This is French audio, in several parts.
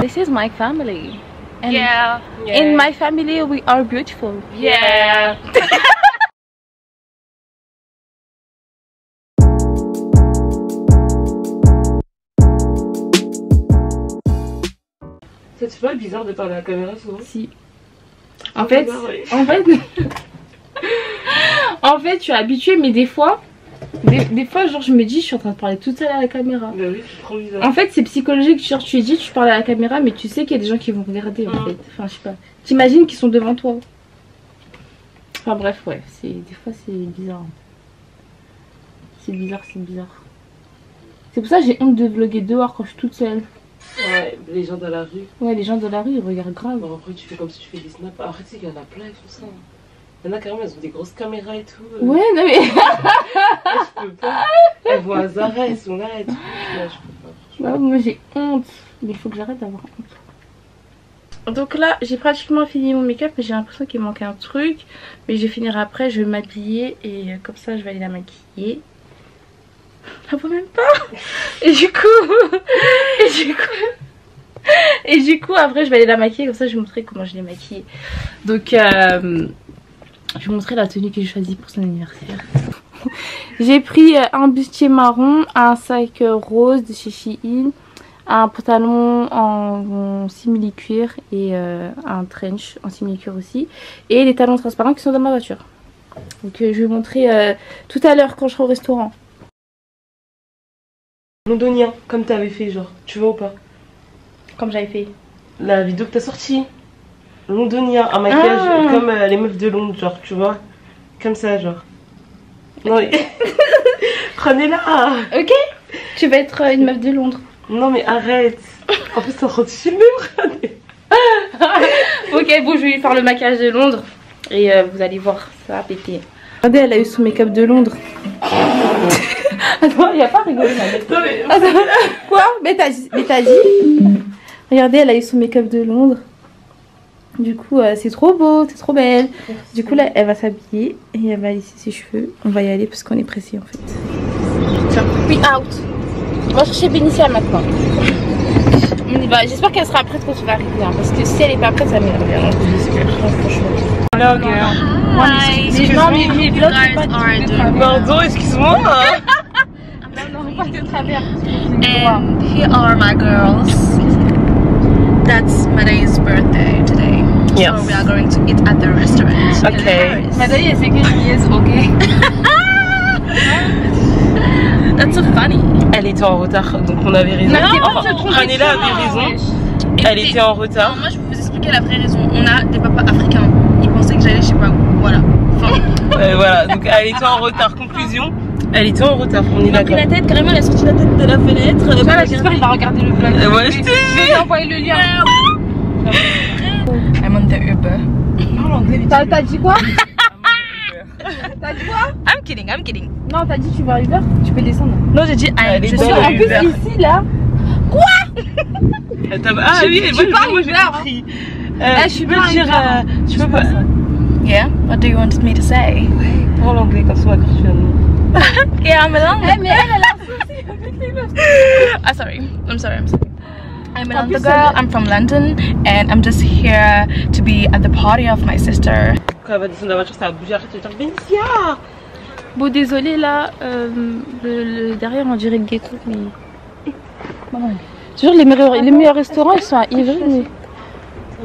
This is my family. And Yeah. in my family we are beautiful. Yeah. Ça te fait pas bizarre de parler à la caméra souvent? Si. En fait, en fait, je suis habituée, mais des fois, genre, je me dis, je suis en train de parler toute seule à la caméra. Bah oui, c'est trop bizarre. En fait, c'est psychologique. Genre, tu dis, tu parles à la caméra, mais tu sais qu'il y a des gens qui vont regarder, en fait. Enfin, je sais pas. T'imagines qu'ils sont devant toi. Enfin, bref, ouais. Des fois, c'est bizarre. C'est bizarre, c'est bizarre. C'est pour ça que j'ai honte de vlogger dehors quand je suis toute seule. Ouais, les gens dans la rue. Ouais, les gens de la rue, ils regardent grave. Bon, après, tu fais comme si tu fais des snaps. Après, tu sais qu'il y en a plein, ils font ça. Il y en a carrément, elles ont des grosses caméras et tout. Ouais, non mais... Je peux pas. Elles vont à Zara, elles sont là et tout. Là, je peux pas. Ouais, moi j'ai honte. Mais il faut que j'arrête d'avoir honte. Donc là, j'ai pratiquement fini mon make-up. J'ai l'impression qu'il manque un truc. Mais je vais finir après, je vais m'habiller. Et comme ça, je vais aller la maquiller. Je la vois même pas. Et du coup, après, je vais aller la maquiller. Comme ça, je vais vous montrer comment je l'ai maquillée. Donc, je vais vous montrer la tenue que j'ai choisie pour son anniversaire. J'ai pris un bustier marron, un sac rose de chez Shein, un pantalon en simili-cuir et un trench en simili-cuir aussi. Et des talons transparents qui sont dans ma voiture. Donc, je vais vous montrer tout à l'heure quand je serai au restaurant. Londonien, comme t'avais fait, genre. Tu vois ou pas? Comme j'avais fait. La vidéo que t'as sortie. Londonien, un maquillage comme les meufs de Londres, genre, tu vois. Comme ça, genre. Non, mais... Prenez-la. Ok. Tu vas être une meuf de Londres. Non, mais arrête. En plus, ça rend filmé, regardez. Ok, bon, je vais lui faire le maquillage de Londres. Et vous allez voir, ça va péter. Regardez, elle a eu son make-up de Londres. Attends, il n'y a pas rigolé, ma belle. Non, mais... Attends, quoi? Mais t'as dit. Regardez, elle a eu son make-up de Londres. Du coup, c'est trop beau, c'est trop belle. Du coup, là, elle va s'habiller et elle va lisser ses cheveux. On va y aller parce qu'on est pressé en fait. We out. On va chercher Bénicia maintenant. On y va. J'espère qu'elle sera prête quand tu vas arriver. Hein, parce que si elle est pas prête, ça m'énerve. Hello, girl. Hi. Excuse me, you guys are doing. Pardon, excuse-moi. And here are my girls. That's Madai's birthday today. Yes. So we are going to eat at the restaurant. Okay. Madai, c'est que yes, ok. That's so funny. Elle était en retard, donc on avait raison. Prenez-la avait raison. Elle était en retard. Non, moi je vais vous expliquer la vraie raison. On a des papas africains. Ils pensaient que j'allais je sais pas où. Voilà. Enfin. Voilà, donc elle était en retard. Conclusion, elle était en retard. On est Elle a pris d'accord. la tête, carrément elle a sorti la tête de la fenêtre. Voilà, j'espère qu'il va regarder le vlog. Ouais, je Je vais lui envoyer le lien. I'm on the Uber. T'as dit quoi? T'as dit quoi? I'm kidding. Non, t'as dit tu vas à Uber? Tu peux descendre. Non, j'ai dit Elle est je dans suis le en En plus, Uber. ici là. Ah oui, moi j'ai Uber, compris. je suis tu peux bien dire. Uber. Tu peux pas. Yeah, what do you want me to say? Pour l'anglais quand on va quand Yeah, I'm alone. Mais elle a un souci avec les meufs. I'm sorry. I'm En Milanda plus, girl. I'm from London and I'm just here to be at the party of my sister. Quand elle va descendre de la voiture, ça va bouger. Arrête de dire Bénicia. Bon, désolé là, le derrière on dirait le ghetto. Mais... Toujours les meilleurs restaurants ils sont à Ivry. Mais...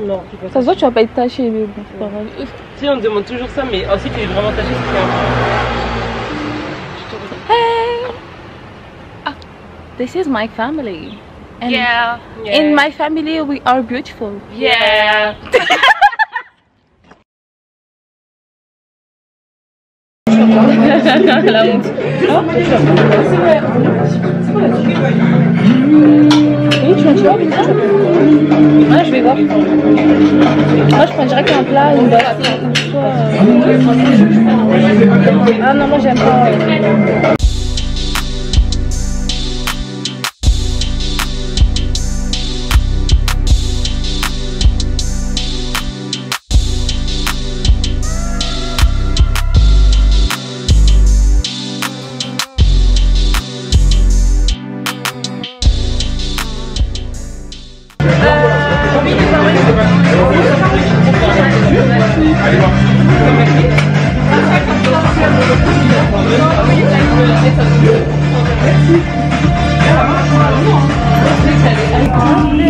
Non, tu peux Ça pas. se voit, tu vas pas être taché, mais bon, c'est pas grave. Tu sais, on me demande toujours ça, mais aussi tu es vraiment taché, c'est Hey! Ah, this is my family. And Yeah. in my family we are beautiful. Yeah. La honte. Oui, tu vas vite. Ouais, je vais voir. Moi, je prends direct un plat, une boîte. Ah non, moi j'aime pas.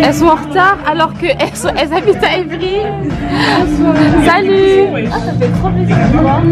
Elles sont en retard alors qu'elles habitent à Évry. Salut. Ah, ça fait trop plaisir de voir.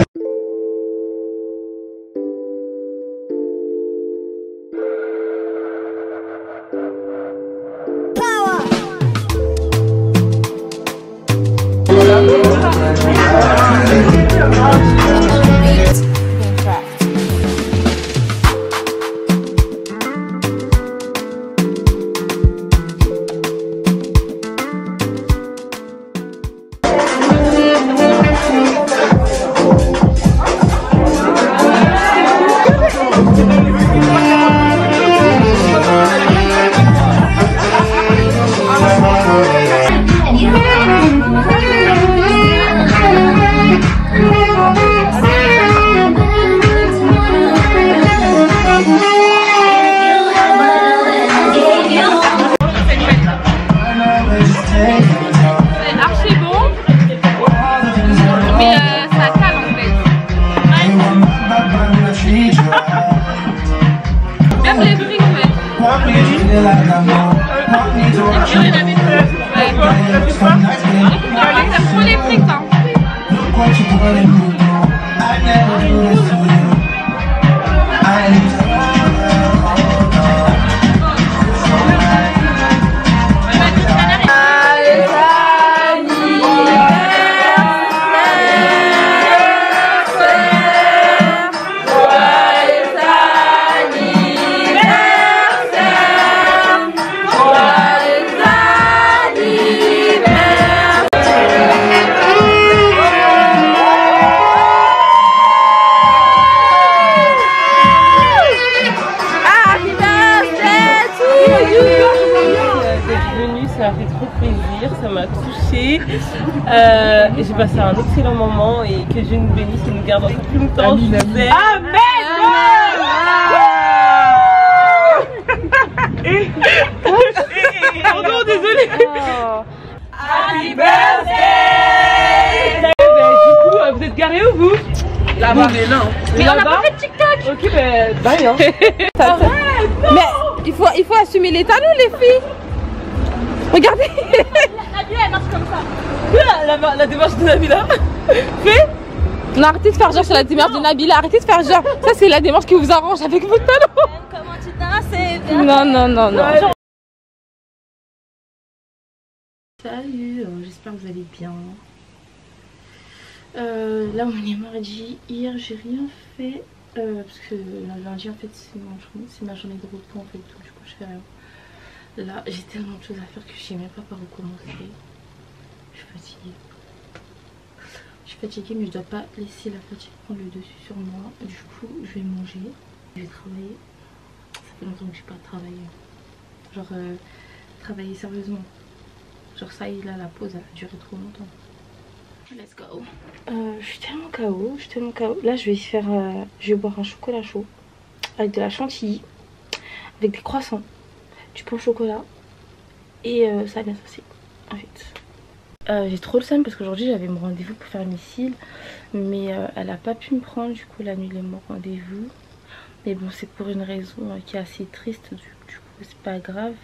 Ça a fait trop plaisir, ça m'a touchée. J'ai passé un excellent moment et que Dieu nous bénisse et nous garde encore plus longtemps. Je vous aime. Amen. Pardon, désolée. Happy birthday. Du coup, vous êtes garés où vous? Là-bas. On est là. Mais on a pas fait de TikTok. Ok, ben bye. Hein. Mais il faut assumer les talons, les filles. Regardez. Nabila elle marche comme ça. La démarche de Nabila. Fais. Non, arrêtez de faire genre sur la démarche de Nabila. Arrêtez de faire genre. Ça c'est la démarche qui vous arrange avec vos talons. Comment tu danses, c'est bien. Non, non, non, non. Salut, j'espère que vous allez bien. Là on est mardi. Hier j'ai rien fait parce que lundi en fait c'est ma journée de repos en fait, donc du coup je fais rien. Là j'ai tellement de choses à faire que je sais même pas par où commencer. Je suis fatiguée. Je suis fatiguée mais je dois pas laisser la fatigue prendre le dessus sur moi. Du coup je vais manger, je vais travailler. Ça fait longtemps que j'ai pas travaillé. Genre travailler sérieusement. Genre ça y est là, la pause a duré trop longtemps. Let's go. Je suis tellement KO, Là je vais faire, je vais boire un chocolat chaud avec de la chantilly, avec des croissants, du pain au chocolat et ça va bien se passer en fait. J'ai trop le seum parce qu'aujourd'hui j'avais mon rendez-vous pour faire mes cils, mais elle a pas pu me prendre, du coup elle a annulé mon rendez-vous. Mais bon c'est pour une raison qui est assez triste, du coup c'est pas grave.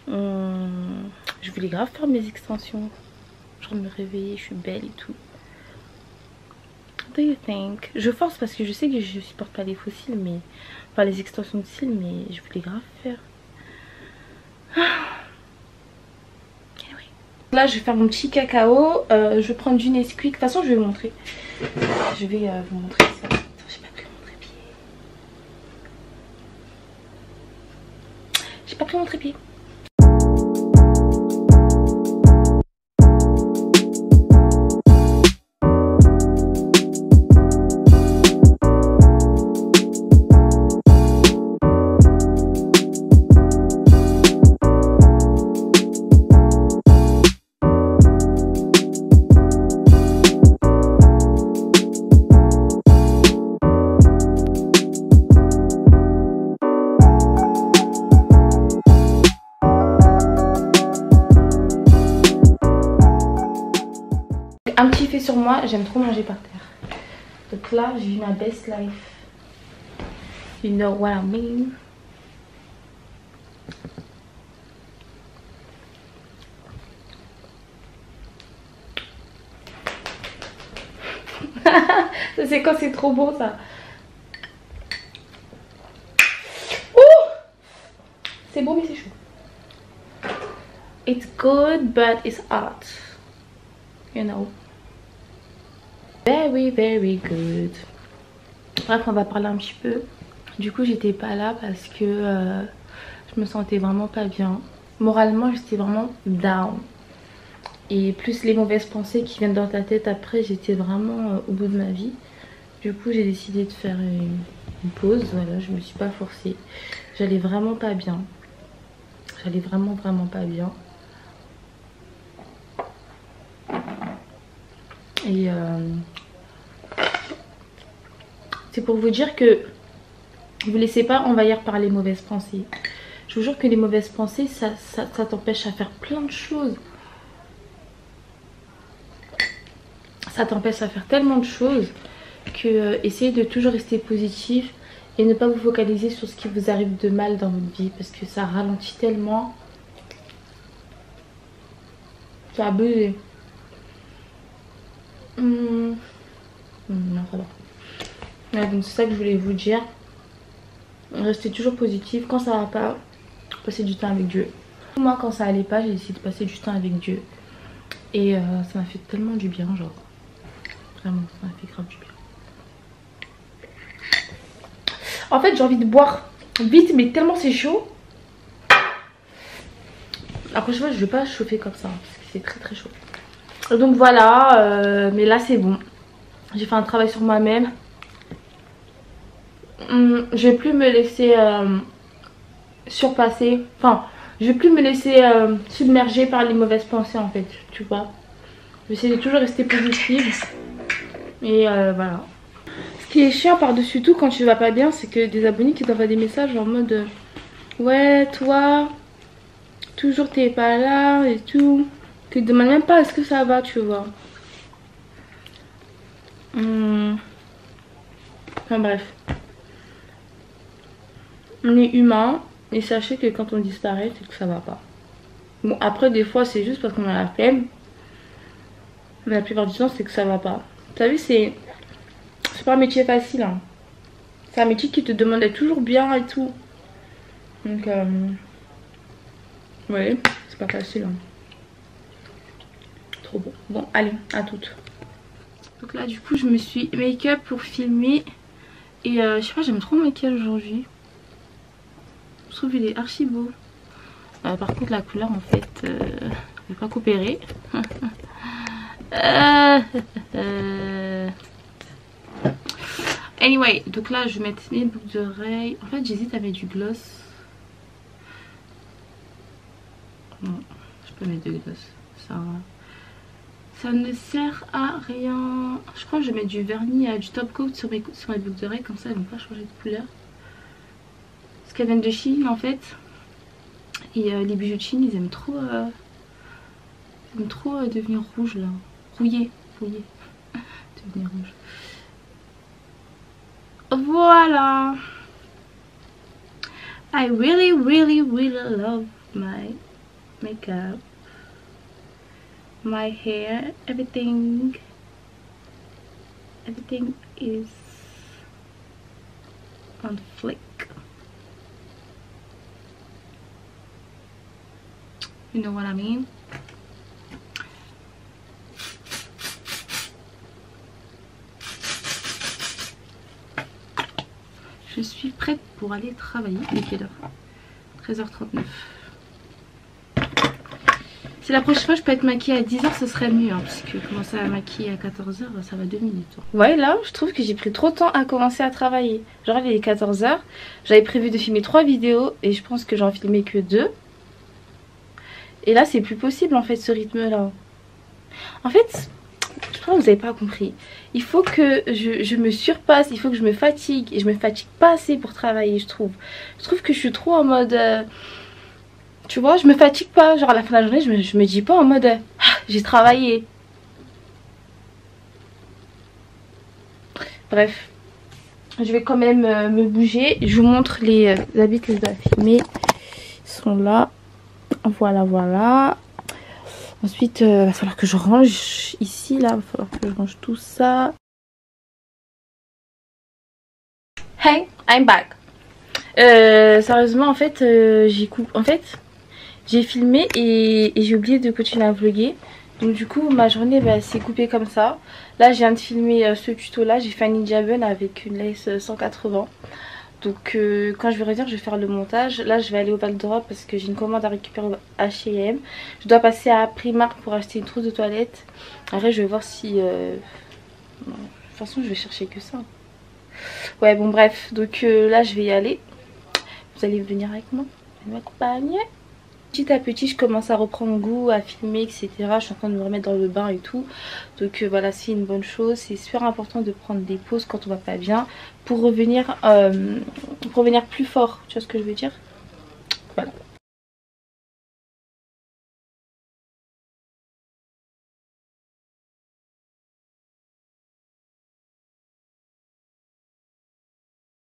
Je voulais grave faire mes extensions, genre me réveiller, je suis belle et tout. What do you think? Je force parce que je sais que je supporte pas les faux cils, mais enfin les extensions de cils, mais je voulais grave faire. Anyway. Là je vais faire mon petit cacao, je vais prendre du Nesquik, de toute façon je vais vous montrer. Je vais vous montrer ça. Attends, j'ai pas pris mon trépied. J'ai pas pris mon trépied. sur moi, j'aime trop manger par terre. Donc là, j'ai eu ma best life. You know what I mean? Ça c'est quand c'est trop bon ça. Ouh, c'est bon mais c'est chaud. It's good but it's hot. You know. Very very good. Bref, on va parler un petit peu. Du coup j'étais pas là parce que je me sentais vraiment pas bien. Moralement j'étais vraiment down. Et plus les mauvaises pensées qui viennent dans ta tête après, j'étais vraiment au bout de ma vie. Du coup j'ai décidé de faire une pause, voilà, je me suis pas forcée. J'allais vraiment pas bien. J'allais vraiment pas bien. Et c'est pour vous dire que vous laissez pas envahir par les mauvaises pensées. Je vous jure que les mauvaises pensées, ça t'empêche à faire plein de choses. Ça t'empêche à faire tellement de choses que essayez de toujours rester positif et ne pas vous focaliser sur ce qui vous arrive de mal dans votre vie parce que ça ralentit tellement. C'est abusé. Non, ça va. Ouais, donc c'est ça que je voulais vous dire. Restez toujours positif. Quand ça va pas, passez du temps avec Dieu. Moi, quand ça allait pas, j'ai décidé de passer du temps avec Dieu. Et ça m'a fait tellement du bien, genre. Vraiment, ça m'a fait grave du bien. En fait, j'ai envie de boire vite, mais tellement c'est chaud. Après, je vais pas chauffer comme ça, parce que c'est très chaud. Donc voilà, mais là c'est bon. J'ai fait un travail sur moi-même. Je vais plus me laisser surpasser. Enfin, je vais plus me laisser submerger par les mauvaises pensées en fait, tu vois. J'essaie de toujours rester positive. Et voilà. Ce qui est chiant par-dessus tout quand tu vas pas bien, c'est que des abonnés qui t'envoient des messages en mode ouais, toi, toujours t'es pas là et tout. Tu te demandes même pas est-ce que ça va, tu vois. Enfin bref. On est humain et sachez que quand on disparaît, c'est que ça va pas. Bon, après, des fois, c'est juste parce qu'on a la flemme. Mais la plupart du temps, c'est que ça va pas. Vous savez, c'est pas un métier facile. Hein. C'est un métier qui te demande d'être toujours bien et tout. Donc, ouais, c'est pas facile. Hein. Trop bon. Bon, allez, à toutes. Donc là, du coup, je me suis make-up pour filmer. Et je sais pas, j'aime trop mon maquillage aujourd'hui. Je trouve qu'il est archi beau. Par contre, la couleur, en fait, je vais pas coopérer. Anyway, donc là je vais mettre mes boucles d'oreilles. En fait j'hésite à mettre du gloss. Non, je peux mettre du gloss. Ça ne sert à rien. Je crois que je vais mettre du vernis, du top coat sur mes boucles d'oreilles. Comme ça elles vont pas changer de couleur. Parce qu'elles viennent de Chine en fait. Et les bijoux de Chine ils aiment trop devenir rouge là. Rouillé. Devenir rouge. Voilà. I really love my makeup, my hair, everything is on flick. You know what I mean? Je suis prête pour aller travailler. Il est quelle heure? 13h39. Si la prochaine fois je peux être maquillée à 10h, ce serait mieux. Hein, parce que commencer à maquiller à 14h, ça va 2 minutes. Ouais, là, je trouve que j'ai pris trop de temps à commencer à travailler. Genre, il est 14h. J'avais prévu de filmer 3 vidéos et je pense que j'en filmais que 2. Et là, c'est plus possible en fait, ce rythme-là. En fait, je crois que vous n'avez pas compris. Il faut que je me surpasse, il faut que je me fatigue. Et je me fatigue pas assez pour travailler, je trouve. Je trouve que je suis trop en mode... tu vois, je me fatigue pas. Genre à la fin de la journée, je me dis pas en mode... j'ai travaillé. Bref, je vais quand même me bouger. Je vous montre les habits que je dois filmer. Ils sont là. Voilà, voilà. Ensuite, il va falloir que je range ici, là. Il va falloir que je range tout ça. Hey, I'm back. Sérieusement, en fait, j'ai filmé et j'ai oublié de continuer à vlogger. Donc du coup, ma journée s'est coupée comme ça. Là, je viens de filmer ce tuto-là. J'ai fait un ninja bun avec une lace 180. Donc quand je vais revenir, je vais faire le montage. Là, je vais aller au Val d'Europe parce que j'ai une commande à récupérer au H&M. Je dois passer à Primark pour acheter une trousse de toilette. Après, je vais voir si... De toute façon, je vais chercher que ça. Ouais, bon, bref. Donc là, je vais y aller. Vous allez venir avec moi, m'accompagner. Petit à petit, je commence à reprendre goût, à filmer, etc. Je suis en train de me remettre dans le bain et tout. Donc voilà, c'est une bonne chose. C'est super important de prendre des pauses quand on va pas bien pour revenir plus fort. Tu vois ce que je veux dire? Voilà.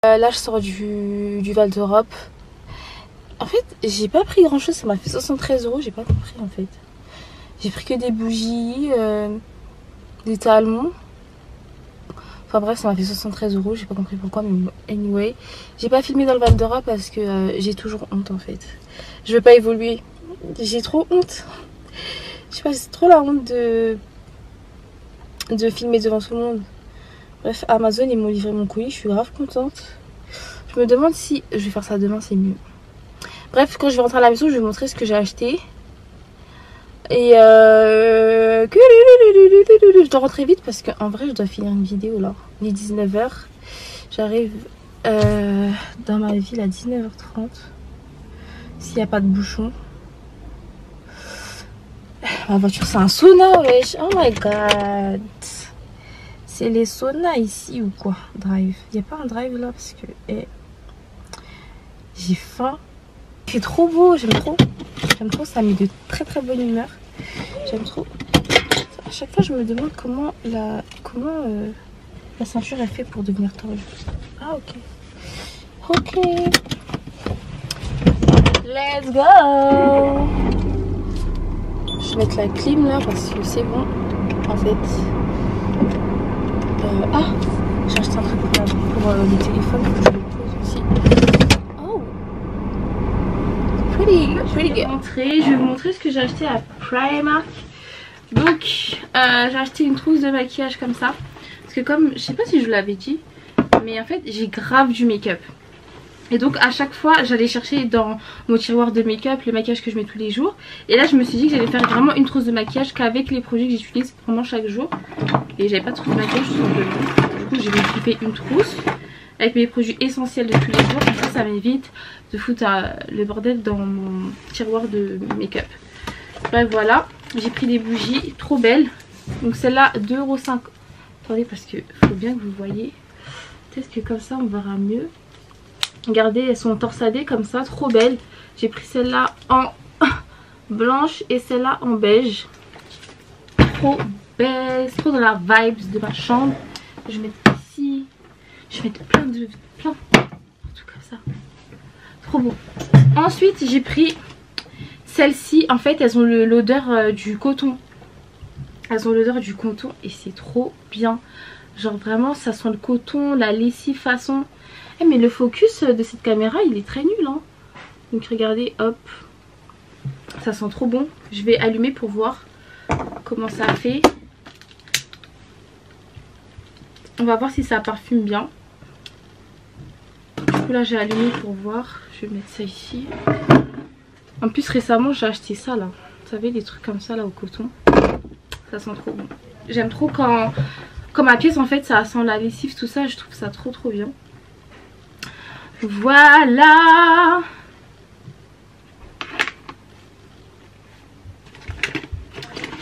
Là, je sors du Val d'Europe. En fait, j'ai pas pris grand chose, ça m'a fait 73 €, j'ai pas compris en fait. J'ai pris que des bougies, des talons. Enfin bref, ça m'a fait 73 €, j'ai pas compris pourquoi, mais anyway. J'ai pas filmé dans le Val d'Europe parce que j'ai toujours honte en fait. Je veux pas évoluer, j'ai trop honte. Je sais pas, c'est trop la honte de filmer devant tout le monde. Bref, Amazon ils m'ont livré mon colis, je suis grave contente. Je me demande si je vais faire ça demain, c'est mieux. Bref, quand je vais rentrer à la maison, je vais vous montrer ce que j'ai acheté. Et je dois rentrer vite parce qu'en vrai, je dois finir une vidéo là. Il est 19 h. J'arrive dans ma ville à 19 h 30. S'il n'y a pas de bouchon. Ma voiture, c'est un sauna, wesh. Oh my god. C'est les saunas ici ou quoi? Drive. Il n'y a pas un drive là parce que j'ai faim. C'est trop beau, j'aime trop. J'aime trop, ça met de très très bonne humeur. J'aime trop. À chaque fois, je me demande comment la ceinture est faite pour devenir tordue. Ah, ok. Ok. Let's go. Je vais mettre la clim là parce que c'est bon. En fait. J'ai acheté un truc pour le téléphone. Faut que je le pose aussi. Je vais vous montrer ce que j'ai acheté à Primark. Donc j'ai acheté une trousse de maquillage comme ça. Parce que comme, je sais pas si je vous l'avais dit, mais en fait j'ai grave du make-up. Et donc à chaque fois j'allais chercher dans mon tiroir de make-up le maquillage que je mets tous les jours. Et là je me suis dit que j'allais faire vraiment une trousse de maquillage qu'avec les produits que j'utilise vraiment chaque jour. Et j'avais pas de trousse de maquillage tout simplement. Du coup j'ai fait une trousse avec mes produits essentiels de tous les jours. Comme ça m'évite de foutre le bordel dans mon tiroir de make-up. Bref, voilà, j'ai pris des bougies trop belles. Donc celle-là 2,50 €. Attendez parce que faut bien que vous voyez. Peut-être que comme ça on verra mieux. Regardez, elles sont torsadées comme ça, trop belles. J'ai pris celle-là en blanche et celle-là en beige. Trop belle, c'est trop dans la vibes de ma chambre. Je vais mettre ici. Je vais mettre plein tout comme ça. Trop beau. Ensuite j'ai pris celles-ci. En fait elles ont l'odeur du coton. Elles ont l'odeur du coton et c'est trop bien. Genre vraiment ça sent le coton, la lessive façon. Mais le focus de cette caméra il est très nul hein. Donc regardez, hop. Ça sent trop bon. Je vais allumer pour voir comment ça fait. On va voir si ça parfume bien. Du coup là j'ai allumé pour voir. Je vais mettre ça ici. En plus récemment j'ai acheté ça là. Vous savez les trucs comme ça là au coton. Ça sent trop bon. J'aime trop quand ma pièce en fait ça sent la lessive tout ça. Je trouve ça trop bien. Voilà.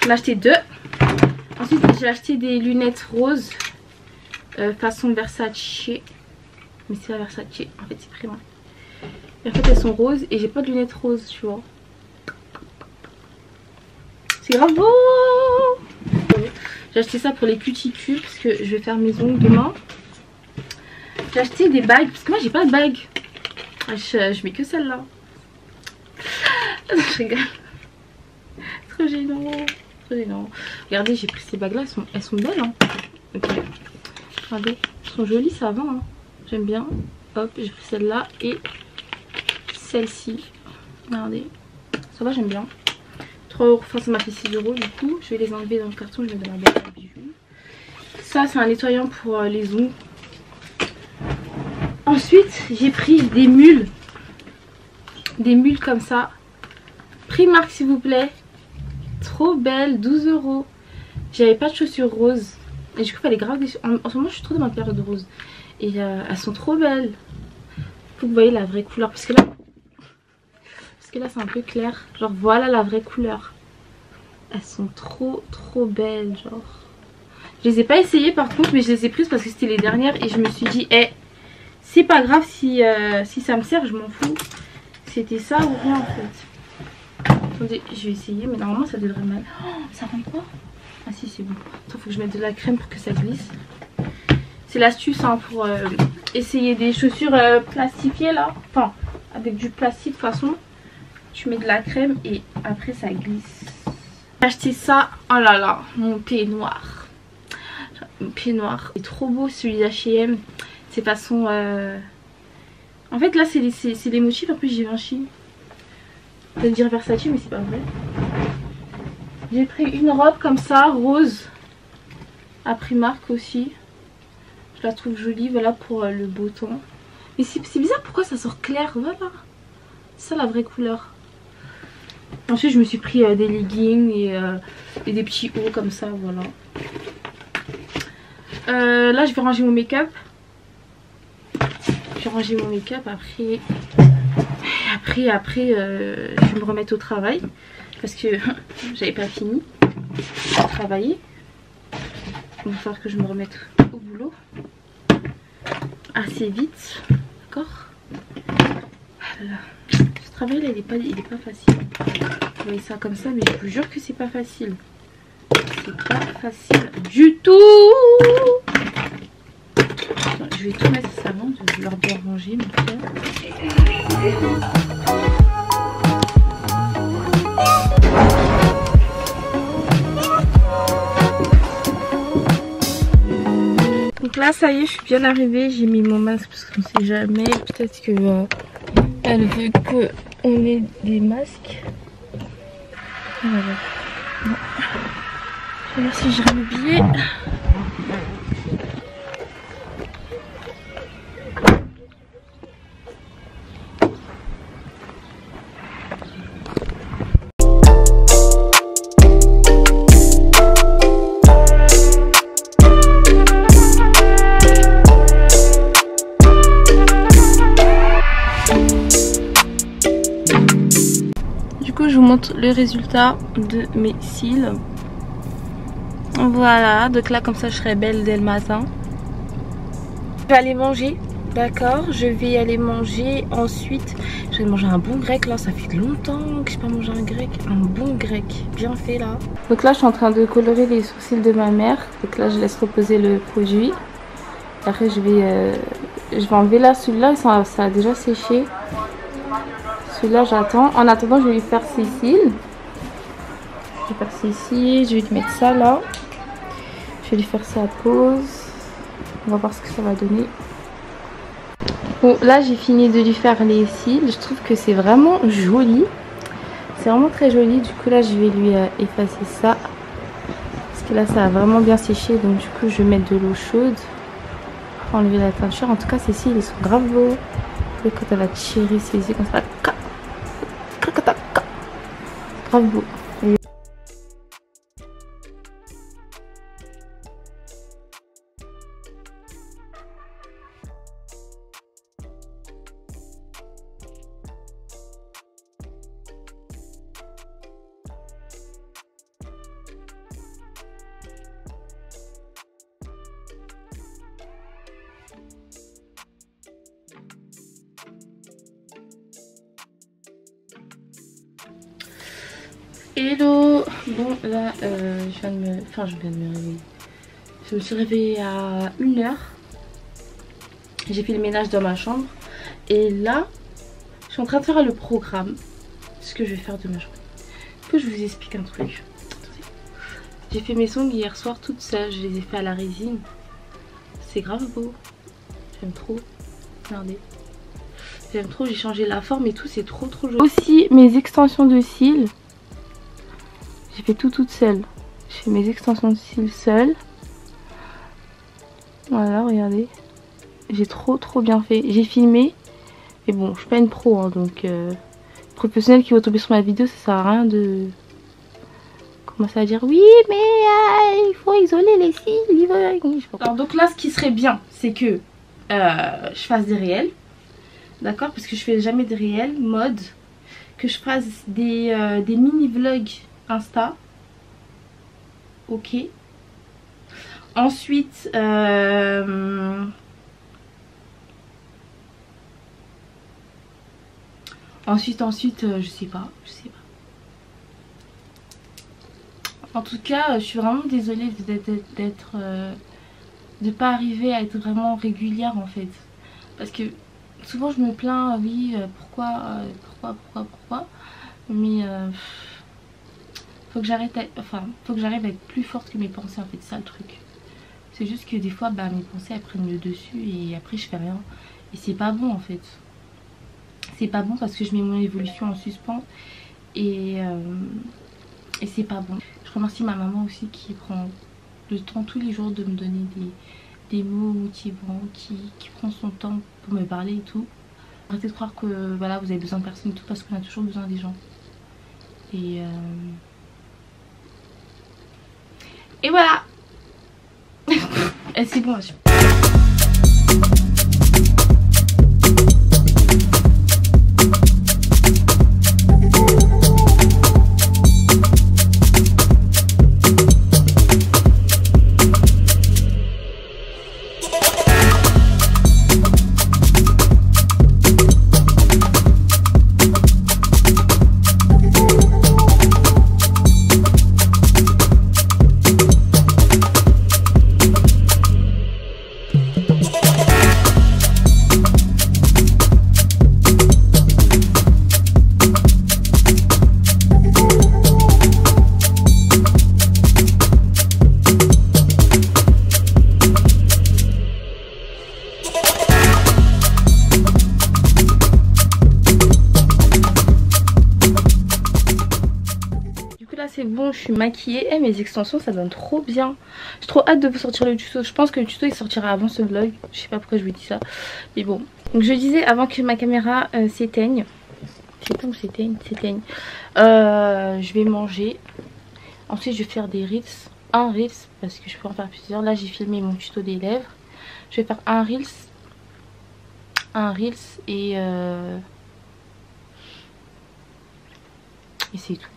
J'en ai acheté 2. Ensuite j'ai acheté des lunettes roses. Façon Versace. Mais c'est la Versace. En fait c'est Prima. Et en fait elles sont roses. Et j'ai pas de lunettes roses tu vois. C'est grave beau. J'ai acheté ça pour les cuticules parce que je vais faire mes ongles demain. J'ai acheté des bagues parce que moi j'ai pas de bague. Je mets que celle-là. Je rigole. Trop gênant. Trop gênant. Regardez, j'ai pris ces bagues là, elles sont belles hein. Ok. Regardez, elles sont jolies, ça va hein. J'aime bien. Hop, j'ai pris celle-là et celle-ci. Regardez. Ça va, j'aime bien. 3 €, enfin ça m'a fait 6 € du coup. Je vais les enlever dans le carton, je vais dans ma boîte à bijoux. Ça c'est un nettoyant pour les ongles. Ensuite j'ai pris des mules. Des mules comme ça. Primark s'il vous plaît. Trop belle, 12 €. J'avais pas de chaussures roses. Et du coup elle est grave déçue. En ce moment je suis trop dans ma période rose. Et elles sont trop belles. Faut que vous voyez la vraie couleur. Parce que là c'est un peu clair. Genre voilà la vraie couleur. Elles sont trop belles genre. Je les ai pas essayées par contre, mais je les ai prises parce que c'était les dernières. Et je me suis dit c'est pas grave si ça me sert, je m'en fous. C'était ça ou rien en fait. Attendez, je vais essayer mais normalement ça devrait mal. Oh, ça rentre pas. Ah si c'est bon. Attends, faut que je mette de la crème pour que ça glisse. C'est l'astuce hein, pour essayer des chaussures plastifiées là. Enfin avec du plastique de toute façon. Tu mets de la crème et après ça glisse. J'ai acheté ça. Oh là là, mon peignoir. Mon peignoir. C'est trop beau celui d'H&M. C'est façon... En fait là c'est les motifs un peu Givenchy. Je vais dire Versace mais c'est pas vrai. J'ai pris une robe comme ça, rose. À Primark aussi. Je la trouve jolie, voilà pour le beau temps. Mais c'est bizarre pourquoi ça sort clair, voilà. C'est ça la vraie couleur. Ensuite je me suis pris des leggings et des petits hauts comme ça, voilà. Là je vais ranger mon make-up. Je vais ranger mon make-up après je vais me remettre au travail. Parce que j'avais pas fini de travailler. Il va falloir que je me remette au boulot. Assez vite. D'accord. Voilà. Ce travail là il est pas facile. Vous voyez ça comme ça mais je vous jure que c'est pas facile. C'est pas facile du tout. Attends, je vais tout mettre avant de leur bien ranger mon frère. Donc là ça y est je suis bien arrivée, j'ai mis mon masque parce qu'on sait jamais, peut-être que elle veut qu'on ait des masques. Voilà. Bon. Je vais voir si j'ai un billet. Je vous montre le résultat de mes cils. Voilà, donc là comme ça je serai belle dès le matin. Je vais aller manger, d'accord. Je vais aller manger ensuite. Je vais manger un bon grec là, ça fait longtemps que je n'ai pas mangé un grec. Un bon grec, bien fait là. Donc là je suis en train de colorer les sourcils de ma mère. Donc là je laisse reposer le produit. Après je vais enlever là, celui-là ça a déjà séché. Celui-là j'attends. En attendant je vais lui faire ses cils. Je vais faire ses cils, je vais lui mettre ça là. Je vais lui faire sa pose. On va voir ce que ça va donner. Bon là j'ai fini de lui faire les cils. Je trouve que c'est vraiment joli. C'est vraiment très joli. Du coup là je vais lui effacer ça. Parce que là ça a vraiment bien séché. Donc du coup je vais mettre de l'eau chaude. Pour enlever la teinture. En tout cas ces cils ils sont grave beaux. Et quand elle va tirer ses yeux comme ça. Grave beau. Hello. Bon là je viens de me réveiller. Je me suis réveillée à 1h. J'ai fait le ménage dans ma chambre. Et là je suis en train de faire le programme. Ce que je vais faire demain journée. Faut que je vous explique un truc. J'ai fait mes songles hier soir toute seule. Je les ai fait à la résine. C'est grave beau. J'aime trop. Regardez. J'aime trop, j'ai changé la forme et tout, c'est trop joli. Aussi mes extensions de cils. J'ai fait tout toute seule. J'ai fait mes extensions de cils seule. Voilà, regardez. J'ai trop bien fait. J'ai filmé. Mais bon, je suis pas une pro, hein, donc professionnel qui va tomber sur ma vidéo, ça sert à rien de commencer à dire oui, mais il faut isoler les cils. Alors donc là, ce qui serait bien, c'est que je fasse des réels. D'accord, parce que je fais jamais de réels mode, que je fasse des mini vlogs Insta. Ok. Ensuite je sais pas. En tout cas, je suis vraiment désolée de pas arriver à être vraiment régulière en fait, parce que souvent je me plains, oui, pourquoi, mais faut que j'arrête, faut que j'arrive à être plus forte que mes pensées en fait, c'est ça le truc. C'est juste que des fois, bah, mes pensées elles prennent le dessus et après je fais rien. Et c'est pas bon en fait. C'est pas bon parce que je mets mon évolution en suspens et c'est pas bon. Je remercie ma maman aussi qui prend le temps tous les jours de me donner des mots motivants, qui prend son temps pour me parler et tout. Arrêtez de croire que voilà, vous avez besoin de personne et tout, parce qu'on a toujours besoin des gens. Et voilà. Et c'est bon. C'est bon, je suis maquillée. Eh, mes extensions ça donne trop bien. J'ai trop hâte de vous sortir le tuto. Je pense que le tuto il sortira avant ce vlog. Je sais pas pourquoi je vous dis ça, mais bon. Donc je disais avant que ma caméra s'éteigne. S'éteigne. Je vais manger. Ensuite je vais faire des reels. Un reels parce que je peux en faire plusieurs. Là j'ai filmé mon tuto des lèvres. Je vais faire un reels et c'est tout.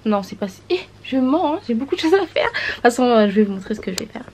Non, c'est pas... Eh, je mens, hein, j'ai beaucoup de choses à faire. De toute façon, je vais vous montrer ce que je vais faire.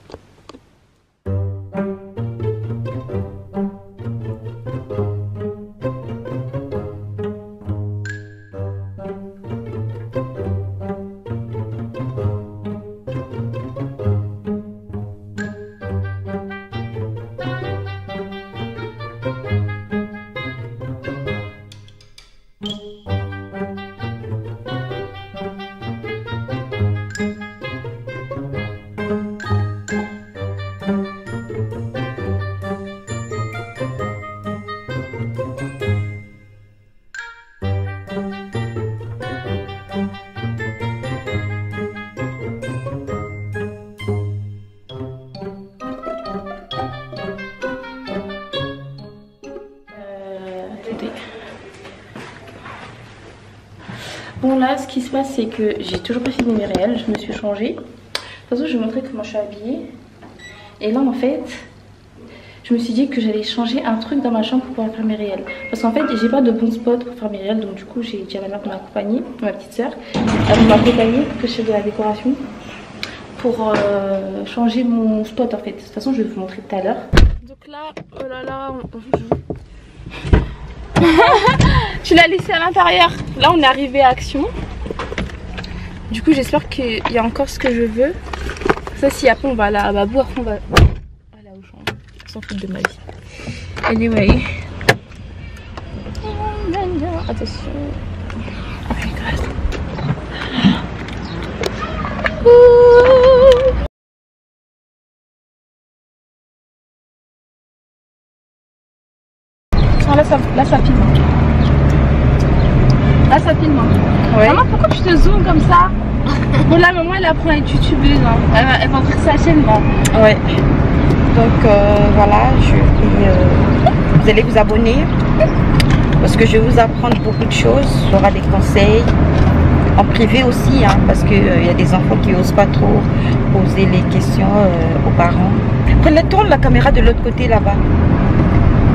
Bon là ce qui se passe c'est que j'ai toujours pas fini mes réels, je me suis changée. De toute façon je vais vous montrer comment je suis habillée. Et là en fait je me suis dit que j'allais changer un truc dans ma chambre pour pouvoir faire mes réels. Parce qu'en fait j'ai pas de bon spot pour faire mes réels, donc du coup j'ai dit à ma mère de m'accompagner, ma petite soeur, de m'accompagner pour que je fasse de la décoration. Pour changer mon spot en fait. De toute façon je vais vous montrer tout à l'heure. Donc là, oh là là, tu l'as laissé à l'intérieur. Là on est arrivé à Action. Du coup j'espère qu'il y a encore ce que je veux. Ça si après on va à la Babou, après on va aller au champ. On s'en fout de ma vie. Anyway. Attention. Oh my god. Là ça filme. Là ça filme. Ouais. Maman, pourquoi tu te zoomes comme ça? Bon là maman elle apprend à être youtubeuse. Hein. Elle va ouvrir sa chaîne là. Ouais. Donc voilà, vous allez vous abonner parce que je vais vous apprendre beaucoup de choses. Il y aura des conseils en privé aussi, hein, parce qu'il y a des enfants qui n'osent pas trop poser les questions aux parents. Prenez, tourne la caméra de l'autre côté là-bas.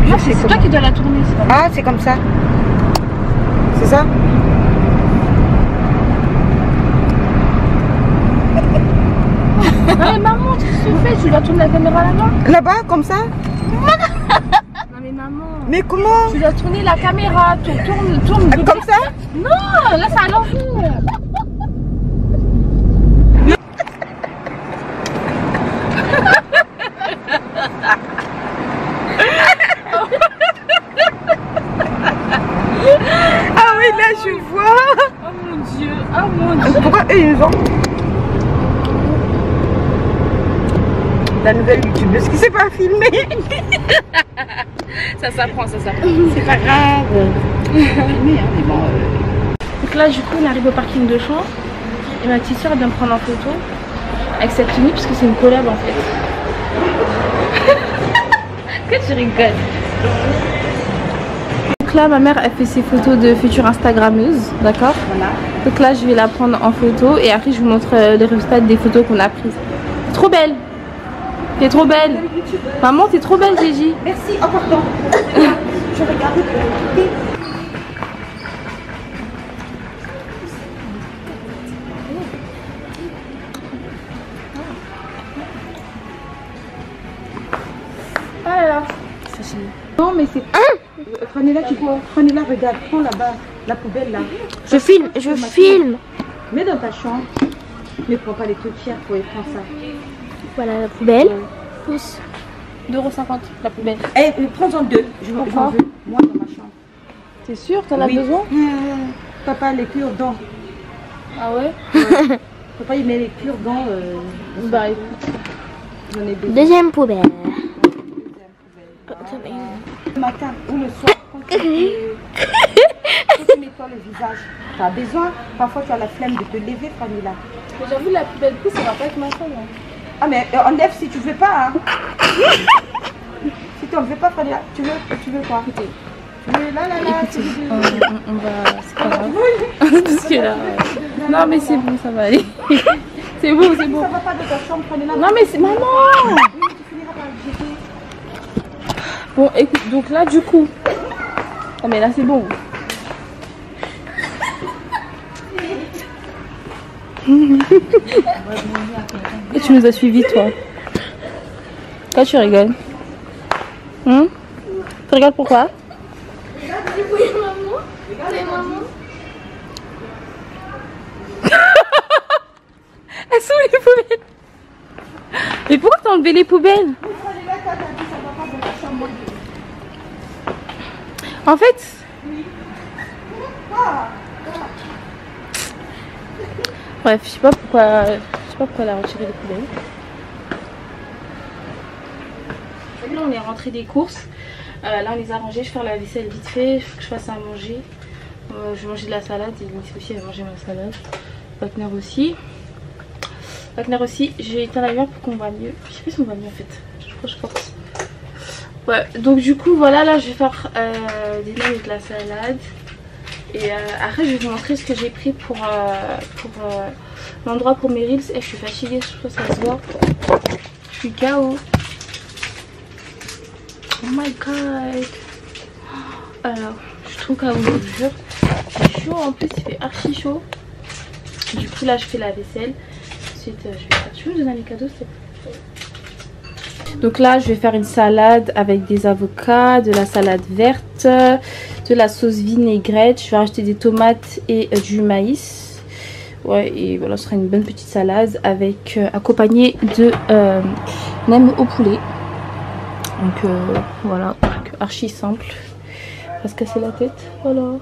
Non, c'est toi qui dois la tourner. Ah, c'est comme ça. C'est ça? Non mais maman, qu'est-ce que tu fais? Tu dois tourner la caméra là-bas? Là-bas, comme ça? Non mais maman. Mais comment? Tu dois tourner la caméra, tourne. Comme ça? Non, là c'est à l'envers. Ah oui, là je vois. Oh mon dieu, oh mon dieu. Pourquoi eux ils ont la nouvelle youtubeuse qui s'est pas filmée? Ça s'apprend, ça s'apprend. C'est pas grave. Filmé, hein, mais bon. Donc là du coup on arrive au parking de Champs et ma petite soeur vient me prendre en photo avec cette tenue parce que c'est une collab en fait. Pourquoi tu rigoles? Donc là ma mère elle fait ses photos de future instagrammeuse, d'accord? Voilà. Donc là je vais la prendre en photo et après je vous montre les résultats des photos qu'on a prises. Trop belle! T'es trop belle! Maman t'es trop belle Gigi! Merci, oh pardon. Je regardais de l'autre côté. Oh là là! Non mais c'est... Prenez-la, tu vois. Prenez-la, regarde. Prends là-bas, la poubelle là. Je filme. Mets dans ta chambre. Ne prends pas les trucs fiers pour y prendre ça. Voilà la poubelle. Pousse. 2,50 € la poubelle. Eh, prends-en deux. J'en veux. Moi dans ma chambre. T'es sûre? T'en as Oui. besoin? Papa, les cure-dents. Ah ouais? Papa, il met les cure-dents. Bah écoute. J'en ai besoin. Deuxième poubelle. Le matin ou le soir, quand tu nettoies le visage, tu as besoin. Parfois, tu as la flemme de te lever, Fanila. Mais j'avoue la poubelle pousse, ça va pas être ma femme. Hein. Ah, mais enlève si tu veux pas. Hein. Si tu en veux pas, Fanila, tu veux quoi? Écoutez. Tu veux là, Écoutez, on va... C'est pas grave. Parce que là... Non mais c'est bon, ça va aller. C'est bon, c'est bon. Ça va pas de ta chambre, Fanila. Non mais c'est... Maman! Oui, tu finiras par le jeter. Bon, écoute, donc là, du coup... Oh mais là, c'est bon. Et tu nous as suivis, toi. Pourquoi tu rigoles? Tu rigoles pourquoi? Elles sont les poubelles. Mais pourquoi t'as enlevé les poubelles? En fait... Bref, je sais pas pourquoi elle a retiré les poubelles. Là on est rentré des courses. Là on les a rangées, je vais faire la vaisselle vite fait, il faut que je fasse à manger. Je vais manger de la salade et Lynx aussi elle va manger ma salade. Wagner aussi, j'ai éteint la lumière pour qu'on voit mieux. Je sais pas si on voit mieux en fait, je pense. Ouais, donc du coup voilà, là je vais faire des nems avec la salade. Et après je vais vous montrer ce que j'ai pris pour l'endroit pour mes reels. Et je suis fatiguée, je pense que ça se voit. Je suis KO. Oh my god. Alors, je suis trop KO, je vous jure. C'est chaud en plus, il fait archi chaud. Du coup là je fais la vaisselle. Ensuite je vais faire... Tu veux me donner les cadeaux s'il te plaît? Donc là je vais faire une salade avec des avocats, de la salade verte, de la sauce vinaigrette. Je vais rajouter des tomates et du maïs. Ouais, et voilà, ce sera une bonne petite salade avec accompagnée de nem au poulet. Donc voilà, donc, archi simple. On va se casser la tête, voilà.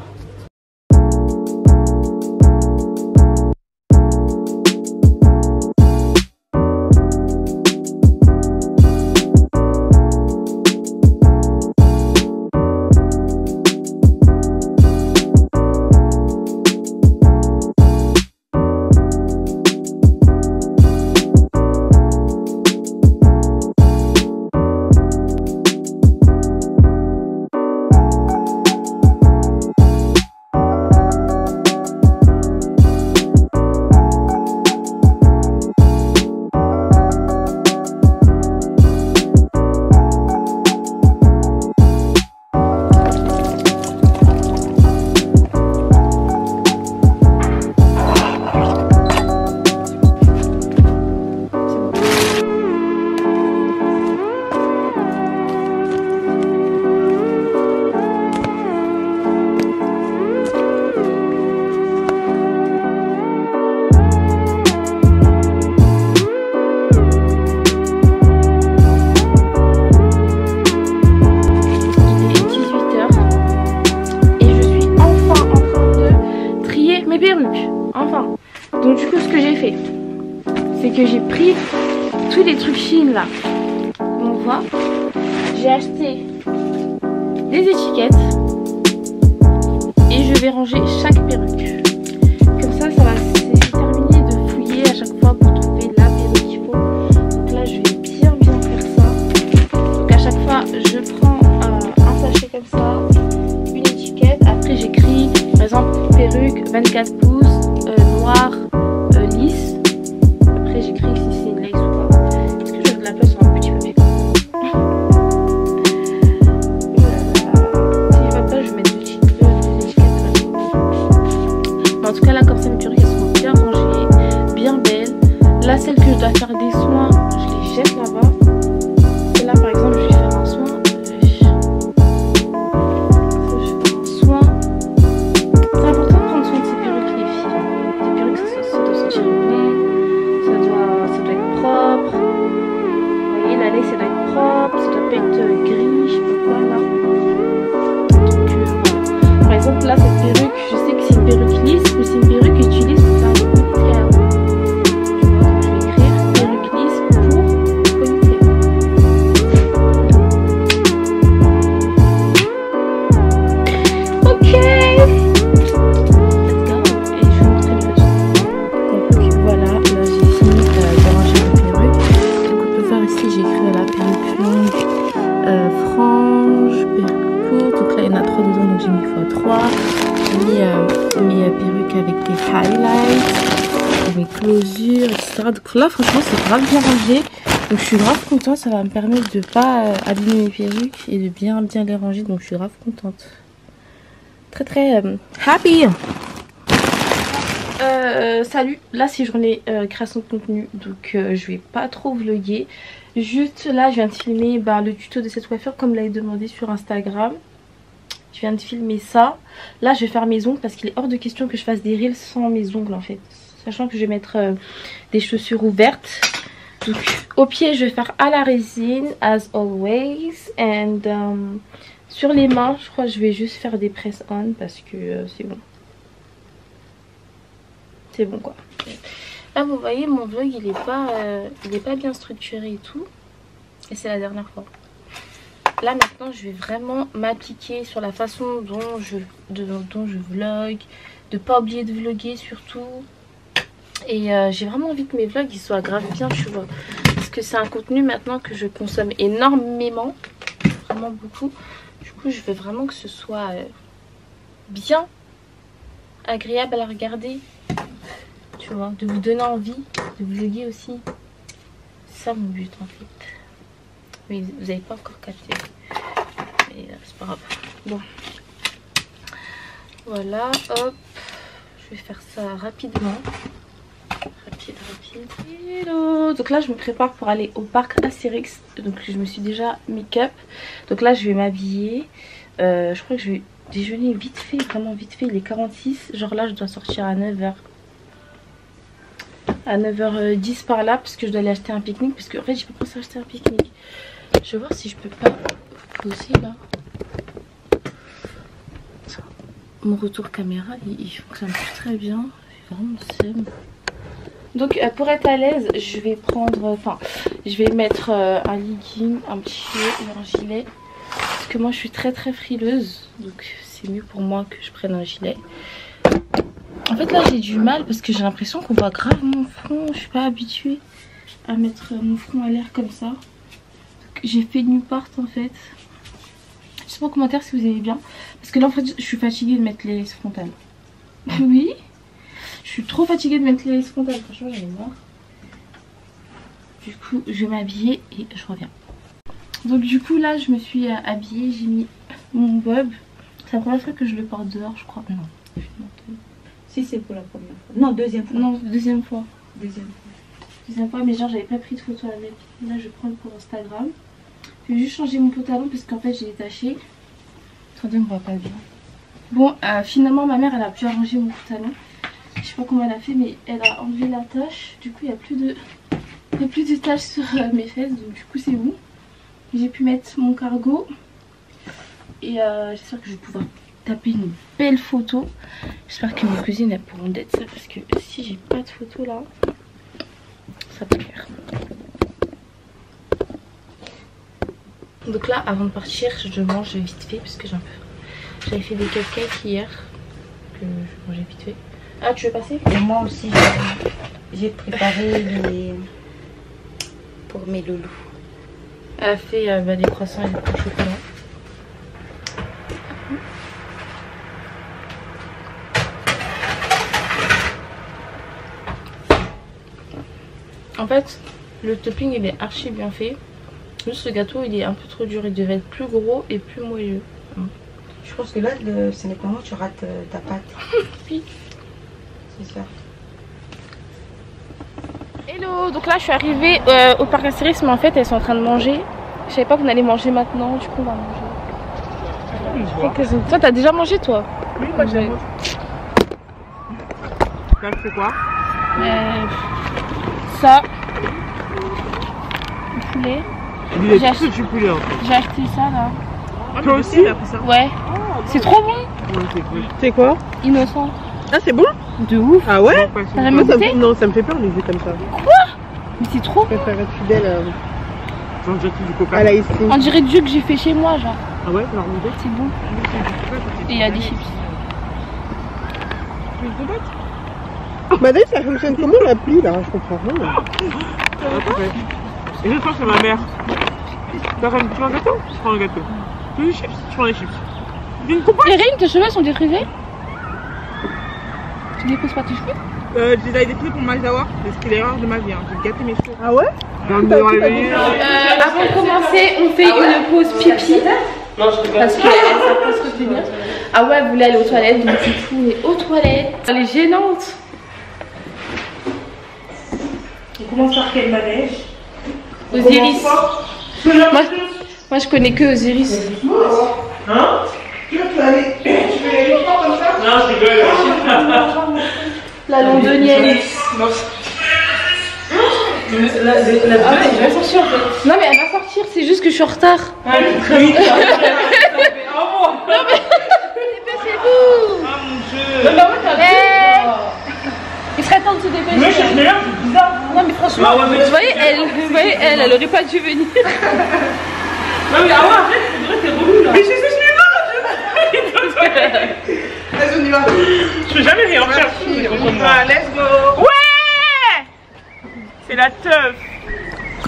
Donc du coup ce que j'ai fait, c'est que j'ai pris tous les trucs Shein là. On voit, j'ai acheté des étiquettes et je vais ranger chaque perruque. Comme ça, ça va terminer de fouiller à chaque fois pour trouver la perruque qu'il faut. Donc là je vais bien faire ça. Donc à chaque fois je prends un sachet comme ça, une étiquette, après j'écris par exemple perruque 24 pouces, noir, lisse. Après j'écris si c'est une lace ou pas. Parce que je veux de la place sur un petit papier comme ça. S'il va pas, je vais mettre deux étiquettes. Mais en tout cas là, comme ça mes perruques elles sont bien rangées, bien belles. Là celle que je dois faire des soins, je les jette là-bas. Et là par exemple je vais faire un soin. Là cette perruque, je sais que c'est une perruque lisse, mais c'est une perruque que j'utilise pour faire des ponytails. Tu vois, donc je vais écrire perruque lisse pour ponytail. Ok, let's go. Et je vais vous montrer le reste. Donc voilà, là j'ai fini de ranger la perruque. Donc on peut voir ici, j'ai écrit la perruque longue, frange, perruque. Donc là il y en a 3 dedans, donc j'ai mis x3. J'ai mis mes perruques avec des highlights, mes closures, etc. Donc là franchement c'est grave bien rangé. Donc je suis grave contente, ça va me permettre de pas abîmer mes perruques et de bien les ranger. Donc je suis grave contente. Très happy. Salut, là c'est journée création de contenu, donc je vais pas trop vlogger. Juste là je viens de filmer le tuto de cette coiffure comme l'avait demandé sur Instagram. Je viens de filmer ça. Là je vais faire mes ongles parce qu'il est hors de question que je fasse des reels sans mes ongles en fait. Sachant que je vais mettre des chaussures ouvertes. Donc au pied je vais faire à la résine as always. And sur les mains je crois que je vais juste faire des press on parce que c'est bon. C'est bon quoi. Là vous voyez mon vlog il est pas bien structuré et tout. Et c'est la dernière fois. Là maintenant je vais vraiment m'appliquer sur la façon dont je vlog. De pas oublier de vlogger surtout. Et j'ai vraiment envie que mes vlogs ils soient grave bien tu vois. Parce que c'est un contenu maintenant que je consomme énormément. Vraiment beaucoup. Du coup je veux vraiment que ce soit bien agréable à la regarder. Tu vois, de vous donner envie de vlogger aussi. C'est ça mon but en fait. Mais vous n'avez pas encore capté. Mais c'est pas grave. Bon. Voilà, hop. Je vais faire ça rapidement. Rapide. Hello. Donc là je me prépare pour aller au parc Astérix. Donc je me suis déjà make-up. Donc là je vais m'habiller. Je crois que je vais déjeuner vite fait, vraiment vite fait. Il est 46. Genre là je dois sortir à 9 h. à 9h10 par là parce que je dois aller acheter un pique-nique. Parce que en fait j'ai pas pensé à acheter un pique-nique. Je vais voir si je peux pas poser là. Mon retour caméra il fonctionne plus très bien. J'ai vraiment le seum. Donc pour être à l'aise je vais prendre, enfin je vais mettre un legging, un petit et un gilet. Parce que moi je suis très frileuse. Donc c'est mieux pour moi que je prenne un gilet. En fait là j'ai du mal parce que j'ai l'impression qu'on voit grave mon front. Je suis pas habituée à mettre mon front à l'air comme ça. J'ai fait nulle part en fait. Je sais pas en commentaire si vous aimez bien. Parce que là en fait je suis fatiguée de mettre les laces frontales. Oui. Je suis trop fatiguée de mettre les laces frontales. Franchement j'en ai marre. Du coup je vais m'habiller et je reviens. Donc du coup là je me suis habillée. J'ai mis mon bob. C'est la première fois que je le porte dehors je crois. Non. Si c'est pour la première fois. Non, deuxième fois. Non, deuxième fois. Deuxième fois. Mais genre j'avais pas pris de photo avec. Là je vais prendre pour Instagram. Je vais juste changer mon pantalon parce qu'en fait j'ai détaché. Attendez, on voit pas bien. Bon, finalement ma mère elle a pu arranger mon pantalon. Je sais pas comment elle a fait mais elle a enlevé la tache. Du coup il n'y a plus de tache sur mes fesses. Donc du coup c'est bon. J'ai pu mettre mon cargo. Et j'espère que je vais pouvoir taper une belle photo. J'espère que mes cousines elles pourront d'être ça parce que si j'ai pas de photo là, ça va faire. Donc là avant de partir je mange vite fait parce que j'ai un peu... J'avais fait des cupcakes hier que je mangeais vite fait. Ah tu veux passer? Et moi aussi j'ai préparé les... pour mes loulous. Elle a fait des croissants et des pains au chocolat. En fait, le topping il est archi bien fait. Juste le gâteau il est un peu trop dur. Il devait être plus gros et plus moelleux. Je pense que là, ce n'est pas moi, tu rates ta pâte. Oui. C'est ça. Hello, donc là je suis arrivée au parc Astérix, mais en fait elles sont en train de manger. Je savais pas qu'on allait manger maintenant, du coup on va manger. Toi t'as déjà mangé toi? Oui, moi j'ai mangé. Là tu fais quoi? Ça. Le poulet. J'ai acheté du poulet en fait. J'ai acheté ça là. Toi aussi t'as pris ça? Ouais. C'est trop bon. C'est quoi? Innocent. Ah c'est bon? De ouf. Ah ouais? T'as jamais goûté? Non, ça me fait peur les yeux comme ça. Quoi? Mais c'est trop. Je préfère être fidèle à la ici. On dirait du jus que j'ai fait chez moi genre. Ah ouais? Alors c'est bon. Et il y a des chips. Bah d'ailleurs ça fonctionne comment l'appli là? Je comprends rien. Et je pense que c'est ma mère. Tu veux un gâteau? Je prends un gâteau. Tu veux des chips? Je prends des chips. Erin, tes cheveux sont défrisés? Tu déposes pas tes cheveux? Je les avais défrisés pour Mazawa. C'est l'erreur de ma vie. J'ai gâté mes cheveux. Ah ouais? Avant de commencer, on fait une pause pipi. Parce qu'elle ne pas se retenir. Ah ouais, elle voulait aller aux toilettes, donc du coup on est aux toilettes. Elle est gênante. On commence par quel manège? Osiris. Moi je connais que Osiris. Hein? Tu veux aller longtemps comme ça? Non, je rigole. La londonienne. Elle va sortir en fait. Non mais elle va sortir, c'est juste que je suis en retard. Ah oui. Non mais dépêchez-vous. Ah mon dieu. Il serait temps de se dépêcher. Mais c'est bizarre. Non mais franchement, vous voyez elle aurait pas dû venir. Non mais ah ouais, arrête, c'est vrai, c'est relou là. Mais je suis Vas-y, on y va. Je fais jamais rien faire. On va, let's go. Ouais. C'est la teuf.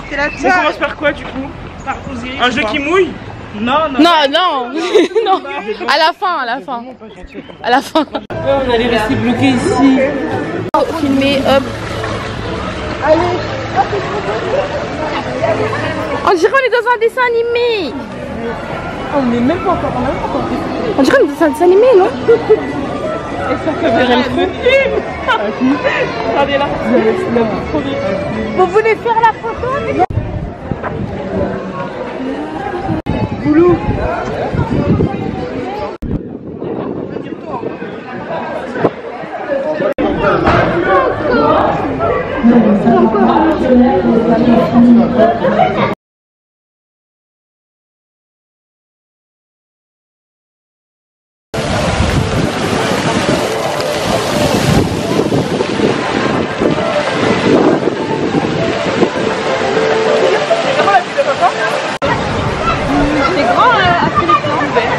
C'est la teuf. On commence par quoi du coup? Par Osiris. Un jeu qui mouille? Non. Non. À la fin. À la fin. On allait rester bloqués ici. Filmer, hop. Allez. On dirait qu'on est dans un dessin animé. On n'est même pas encore en même. On dirait qu'on est dans un dessin animé, non? Regardez là. Vous voulez faire la photo? Boulou.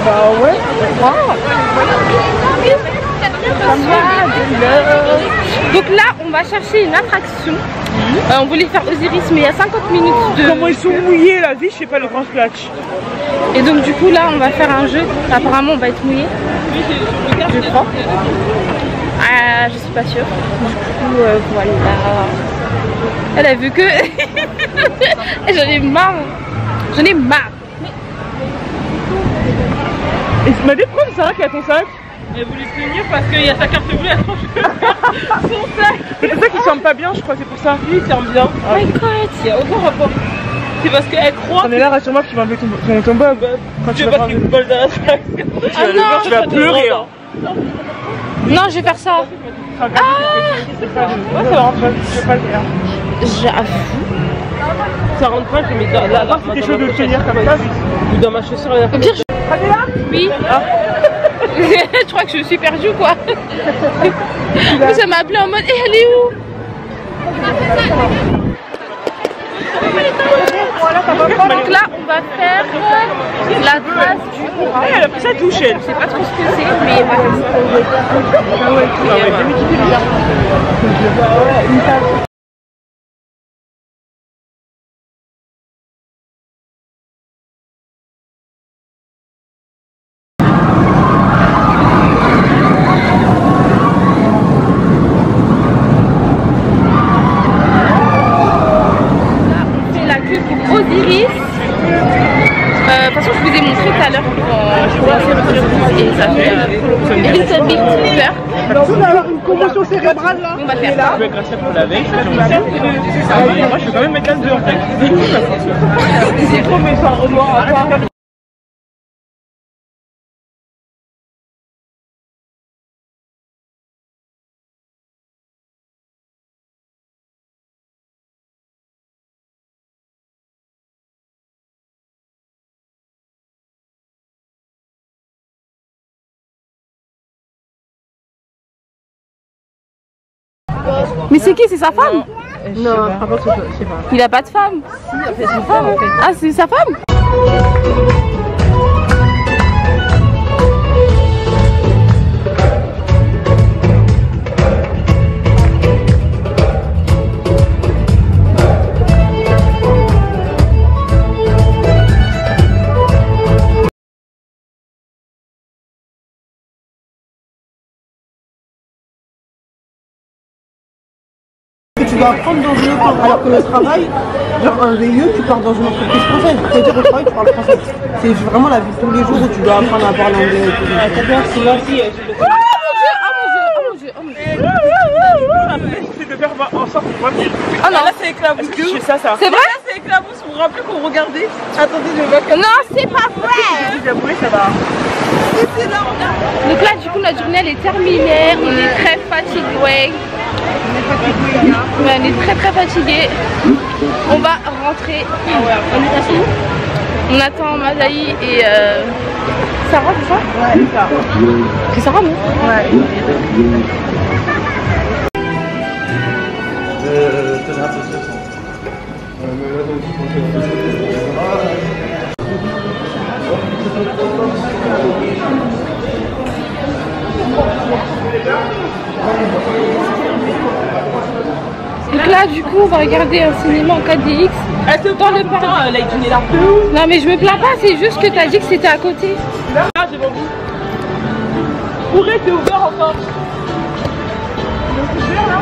Bah ouais. Donc là, on va chercher une attraction. On voulait faire Osiris, mais il y a 50 minutes de... Comment ils sont mouillés la vie, je sais pas, le grand splash. Et donc du coup là, on va faire un jeu. Apparemment, on va être mouillé. Je crois. Je suis pas sûre. Du coup, voilà. Elle a vu que... J'en ai marre. J'en ai marre. Et tu m'as dit pourquoi c'est Sarah qui a ton sac? Elle voulait se tenir parce qu'il y a sa carte bleue, elle tranche son sac. C'est pour ça qu'il ferme pas bien, je crois, c'est pour ça. Lui, il ferme bien. Oh my god. Il n'y a aucun rapport. C'est parce qu'elle croit. On est là, rassure-moi, tu vas enlever ton bob. Quand Tu veux pas qu'il me vole dans la sac. Tu vas pleurer. Hein. Non, je vais faire ça. Ouais, ça rentre pas, je vais pas le faire. J'avoue. Ça rentre pas, je mets là. C'est quelque chose de le tenir comme ça. Ou dans ma chaussure, elle a fait. Au pire, oui. Je crois que je me suis perdue quoi. Ça m'a appelé en mode, elle est où? Donc là, on va faire la trace du courant. Elle a pris sa touche, elle. Je sais pas trop ce que c'est, mais voilà. Osiris. De toute façon, je vous ai montré tout à l'heure pour lancer le et ça fait Elizabeth peur. On va avoir une commotion cérébrale là. On va faire ça. Je vais grâce pour la veille. Moi, je vais quand même mettre là-dedans en fait. C'est trop méchant, revoir. Mais c'est qui? C'est sa femme? Non, par contre, je sais pas. Il a pas de femme? Si, en fait, c'est sa femme en fait. Ah, c'est sa femme? Tu vas apprendre dans une autre, alors que le travail, genre un VIE, tu pars dans une entreprise française. C'est-à-dire au travail, tu parles français. C'est vraiment la vie de tous les jours où tu dois apprendre à parler anglais. C'est de faire en sorte que moi, Ah non, là c'est éclabousse. je fais ça. C'est vrai? Là c'est éclabousse, vous vous rappelez qu'on regardait. Attendez, je vois que. Non, c'est pas vrai! Si j'avouais, ça va. Donc là, du coup, notre journée elle est terminée. On est très fatigués. Ouais, on est très fatigués. On va rentrer. On est assis. On attend Mazaï et Sarah, c'est ça? Ouais, c'est ça. C'est Sarah, non? Ouais. Donc là, du coup, on va regarder un cinéma en 4DX. Elle se Dans le parc. là, il est là. Non, mais je me plains pas, c'est juste que t'as dit que c'était à côté. Là, j'ai vendu. Pourrait, c'est ouvert encore. Le ouvert là?